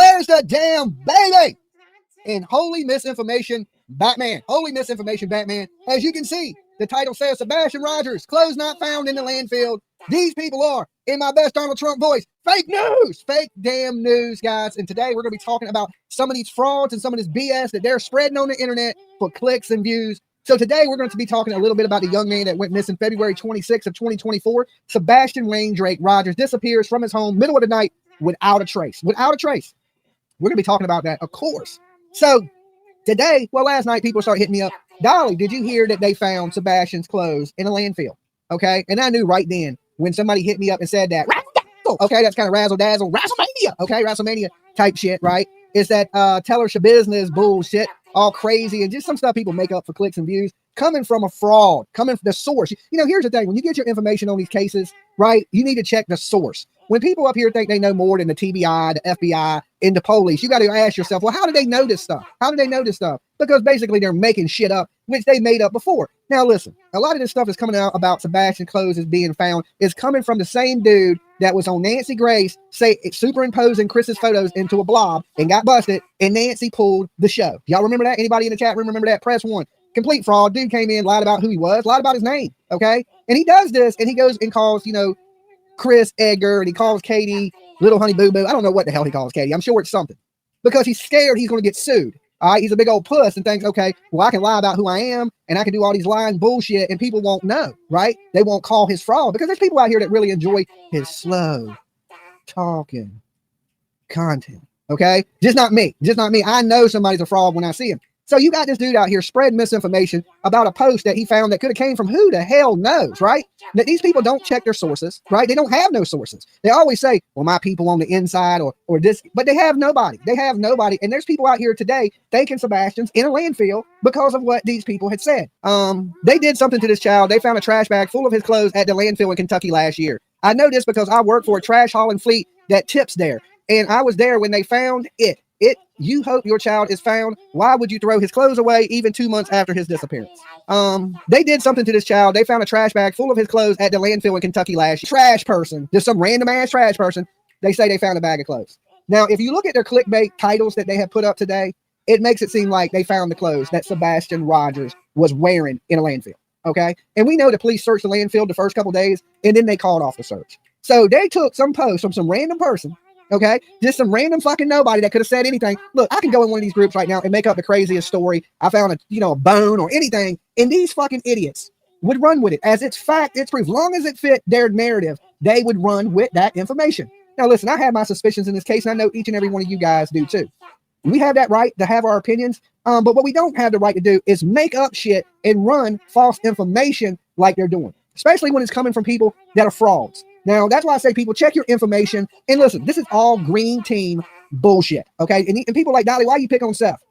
There's the damn baby. And holy misinformation, Batman. Holy misinformation, Batman. As you can see, the title says Sebastian Rogers, clothes not found in the landfill. These people are, in my best Donald Trump voice, fake news. Fake damn news, guys. And today we're going to be talking about some of these frauds and some of this BS that they're spreading on the internet for clicks and views. So today we're going to be talking a little bit about the young man that went missing February 26th of 2024. Sebastian Wayne Drake Rogers disappears from his home middle of the night without a trace. Without a trace. We're going to be talking about that, of course. So today, well, last night people started hitting me up. Dolly, did you hear that they found Sebastian's clothes in a landfill? Okay. And I knew right then when somebody hit me up and said that, okay, that's kind of razzle dazzle, WrestleMania. Okay. WrestleMania type shit, right? Is that tell her business bullshit, all crazy, and just some stuff people make up for clicks and views coming from a fraud, coming from the source. You know, here's the thing. When you get your information on these cases, right, you need to check the source. When people up here think they know more than the TBI, the FBI, and the police, you got to ask yourself, well, how do they know this stuff? How do they know this stuff? Because basically they're making shit up, which they made up before. Now, listen, a lot of this stuff is coming out about Sebastian clothes is being found is coming from the same dude that was on Nancy Grace, superimposing Chris's photos into a blob and got busted, and Nancy pulled the show. Y'all remember that? Anybody in the chat room remember that? Press 1. Complete fraud. Dude came in, lied about who he was, lied about his name, okay? And he does this, and he goes and calls, you know, Chris Edgar, and he calls Katie Little Honey Boo Boo. I don't know what the hell he calls Katie. I'm sure it's something. Because he's scared he's going to get sued. All right, he's a big old puss and thinks, okay, well, I can lie about who I am, and I can do all these lying bullshit, and people won't know, right? They won't call his fraud, because there's people out here that really enjoy his slow talking content, okay? Just not me. Just not me. I know somebody's a fraud when I see him. So you got this dude out here spreading misinformation about a post that he found that could have came from who the hell knows, right? That these people don't check their sources, right? They don't have no sources. They always say, well, my people on the inside or this, but they have nobody. They have nobody. And there's people out here today thinking Sebastian's in a landfill because of what these people had said. They did something to this child. They found a trash bag full of his clothes at the landfill in Kentucky last year. I know this because I work for a trash hauling fleet that tips there. And I was there when they found it. You hope your child is found. Why would you throw his clothes away even 2 months after his disappearance? They did something to this child. They found a trash bag full of his clothes at the landfill in Kentucky last year. Trash person, just some random ass trash person. They say they found a bag of clothes. Now, if you look at their clickbait titles that they have put up today, it makes it seem like they found the clothes that Sebastian Rogers was wearing in a landfill. Okay. And we know the police searched the landfill the first couple days, and then they called off the search. So they took some post from some random person. Okay, just some random fucking nobody that could have said anything. Look, I can go in one of these groups right now and make up the craziest story. I found a bone or anything, and these fucking idiots would run with it as it's fact, it's proof. Long as it fit their narrative, they would run with that information. Now, listen, I have my suspicions in this case, and I know each and every one of you guys do too. We have that right to have our opinions, but what we don't have the right to do is make up shit and run false information like they're doing, especially when it's coming from people that are frauds. Now, that's why I say people check your information. And listen, this is all green team bullshit, okay? And people like, Dolly, why you pick on Seth?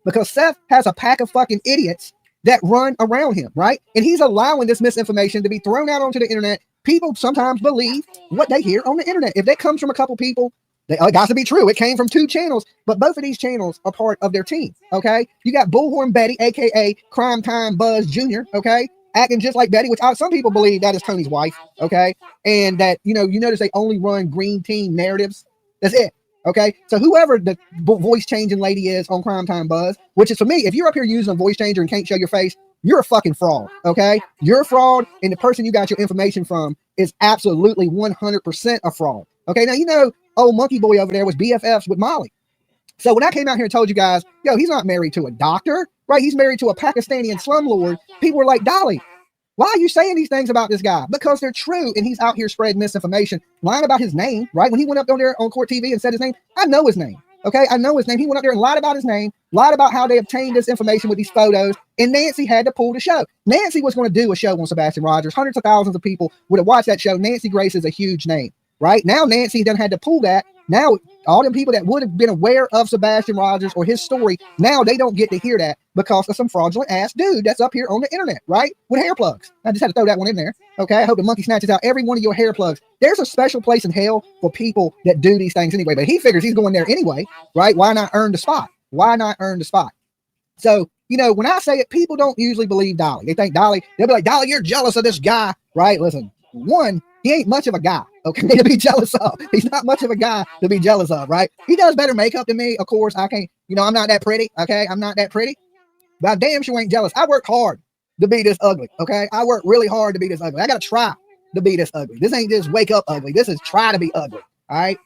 Because Seth has a pack of fucking idiots that run around him, right? And he's allowing this misinformation to be thrown out onto the internet. People sometimes believe what they hear on the internet. If that comes from a couple people, it got to be true. It came from 2 channels, but both of these channels are part of their team, okay? You got Bullhorn Betty, a.k.a. Crime Time Buzz Jr., okay? Acting just like Betty, which some people believe that is Tony's wife, okay? And that, you notice they only run green team narratives. That's it, okay? So whoever the voice changing lady is on Crime Time Buzz, which is for me, if you're up here using a voice changer and can't show your face, you're a fucking fraud, okay? You're a fraud, and the person you got your information from is absolutely 100% a fraud, okay? Now, old monkey boy over there was BFFs with Molly. So when I came out here and told you guys, yo, he's not married to a doctor, right? He's married to a Pakistani slumlord. People were like, Dolly, why are you saying these things about this guy? Because they're true, and he's out here spreading misinformation, lying about his name, right? When he went up on there on Court TV and said his name, I know his name, okay? I know his name. He went up there and lied about his name, lied about how they obtained this information with these photos, and Nancy had to pull the show. Nancy was going to do a show on Sebastian Rogers. Hundreds of thousands of people would have watched that show. Nancy Grace is a huge name, right? Now Nancy done had to pull that. Now, all them people that would have been aware of Sebastian Rogers or his story, now they don't get to hear that because of some fraudulent ass dude that's up here on the internet, right? With hair plugs. I just had to throw that one in there. Okay. I hope the monkey snatches out every one of your hair plugs. There's a special place in hell for people that do these things anyway, but he figures he's going there anyway, right? Why not earn the spot? Why not earn the spot? So, when I say it, people don't usually believe Dolly. They think Dolly, they'll be like, Dolly, you're jealous of this guy, right? Listen, one, He ain't much of a guy, okay, to be jealous of. He's not much of a guy to be jealous of, right? He does better makeup than me. Of course, I can't, I'm not that pretty, okay? I'm not that pretty, but I damn sure ain't jealous. I work hard to be this ugly, okay? I work really hard to be this ugly. I got to try to be this ugly. This ain't just wake up ugly. This is try to be ugly, all right?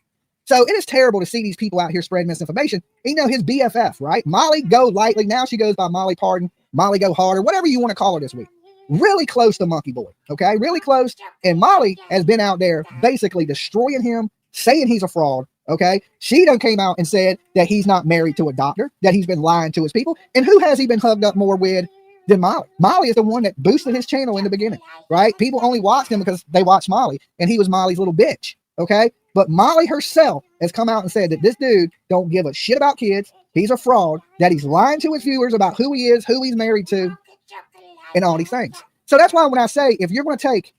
So it is terrible to see these people out here spreading misinformation. His BFF, right? Molly Go Lightly. Now she goes by Molly Pardon, Molly Go Harder, whatever you want to call her this week. Really close to Monkey Boy, okay? Really close. And Molly has been out there basically destroying him, saying he's a fraud, okay? She done came out and said that he's not married to a doctor, that he's been lying to his people. And who has he been hugged up more with than Molly? Molly is the one that boosted his channel in the beginning, right? People only watched him because they watched Molly, and he was Molly's little bitch, okay? But Molly herself has come out and said that this dude don't give a shit about kids. He's a fraud, that he's lying to his viewers about who he is, who he's married to, and all these things. So that's why when I say, if you're going to take,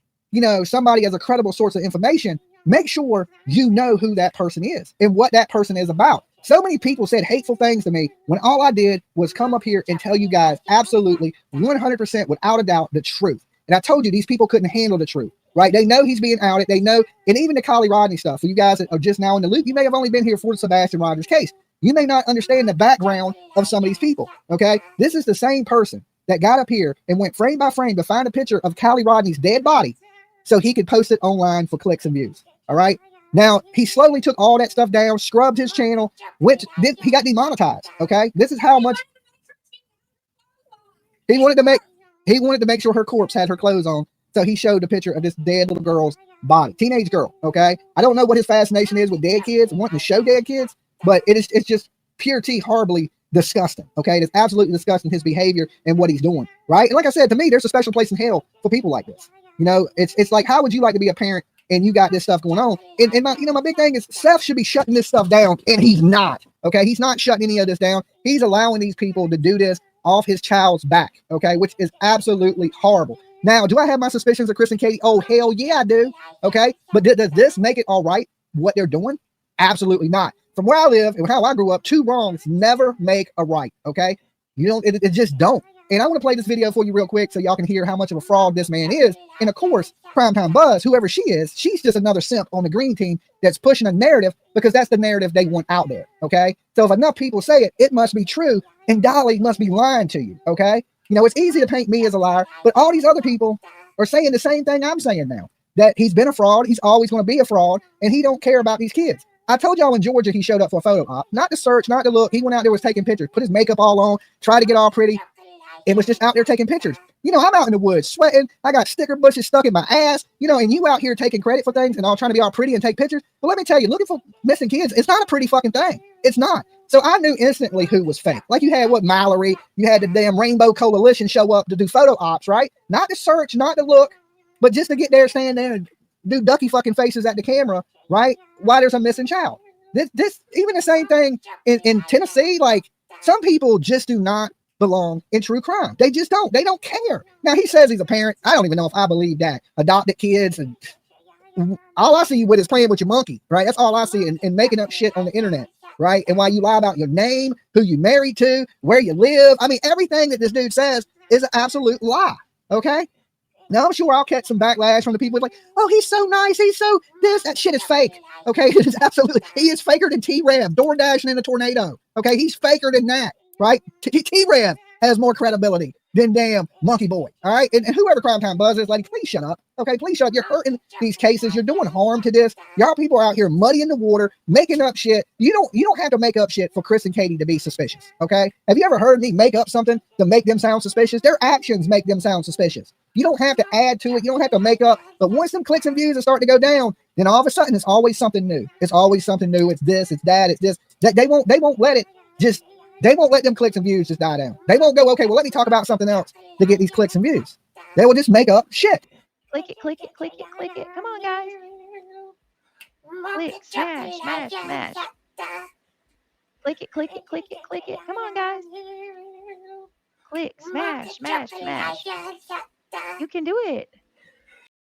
somebody as a credible source of information, make sure you know who that person is and what that person is about. So many people said hateful things to me when all I did was come up here and tell you guys absolutely 100% without a doubt the truth. And I told you these people couldn't handle the truth, right? They know he's being outed. They know, and even the Collie Rodney stuff. For you guys that are just now in the loop, you may have only been here for the Sebastian Rogers case. You may not understand the background of some of these people, okay? This is the same person that got up here and went frame by frame to find a picture of Callie Rodney's dead body so he could post it online for clicks and views. All right. Now he slowly took all that stuff down, scrubbed his channel, he got demonetized. Okay. This is how much he wanted to make sure her corpse had her clothes on. So he showed a picture of this dead little girl's body, teenage girl. Okay. I don't know what his fascination is with dead kids and wanting to show dead kids, but it's just pure T horribly disgusting. Okay, it's absolutely disgusting, his behavior and what he's doing, right? And like I said, to me, there's a special place in hell for people like this. It's like, how would you like to be a parent and you got this stuff going on? And my big thing is Seth should be shutting this stuff down, and he's not. Okay, he's not shutting any of this down. He's allowing these people to do this off his child's back. Okay, which is absolutely horrible. Now, do I have my suspicions of Chris and Katie? Oh, hell yeah, I do. Okay, but does this make it all right what they're doing? Absolutely not. From where I live and how I grew up, two wrongs never make a right, okay? It just don't. And I want to play this video for you real quick so y'all can hear how much of a fraud this man is. And of course, Primetime Buzz, whoever she is, she's just another simp on the green team that's pushing a narrative because that's the narrative they want out there, okay? So if enough people say it, it must be true, and Dolly must be lying to you, okay? It's easy to paint me as a liar, but all these other people are saying the same thing I'm saying now, that he's been a fraud, he's always going to be a fraud, and he don't care about these kids. I told y'all in Georgia he showed up for a photo op, not to search, not to look. He went out there, was taking pictures, put his makeup all on, tried to get all pretty. It was just out there taking pictures. I'm out in the woods sweating. I got sticker bushes stuck in my ass, and you out here taking credit for things and all trying to be all pretty and take pictures. But let me tell you, looking for missing kids, it's not a pretty fucking thing. It's not. So I knew instantly who was fake. Like you had Mallory, you had the damn Rainbow Coalition show up to do photo ops, right? Not to search, not to look, but just to get there, stand there and do ducky fucking faces at the camera, right? Why there's a missing child. This even the same thing in Tennessee. Like, some people just do not belong in true crime. They just don't. They don't care. Now he says he's a parent. I don't even know if I believe that. Adopted kids, and all I see with is playing with your monkey, right? That's all I see, and making up shit on the internet, right? And why you lie about your name, who you married to, where you live. I mean, everything that this dude says is an absolute lie. Okay. Now, I'm sure I'll catch some backlash from the people like, oh, he's so nice. He's so this. That shit is fake. Okay. It is absolutely, he is faker than T-Rev, door dashing in a tornado. Okay. He's faker than that, right? T-Rev has more credibility than damn Monkey Boy. All right. And whoever Primetime Buzz is, like, please shut up. Okay. Please shut up. You're hurting these cases. You're doing harm to this. Y'all people are out here muddying the water, making up shit. You don't have to make up shit for Chris and Katie to be suspicious. Okay. Have you ever heard me make up something to make them sound suspicious? Their actions make them sound suspicious. You don't have to add to it. You don't have to make up. But once some clicks and views are starting to go down, then all of a sudden it's always something new. It's always something new. It's this, it's that, it's this. They won't let it just, they won't let them clicks and views just die down. They won't go, okay, well, let me talk about something else to get these clicks and views. They will just make up shit. Click it, click it, click it, click it. Come on, guys. Click, smash, smash, smash. Click it, click it, click it, click it. Come on, guys. Click, smash, smash, smash. You can do it.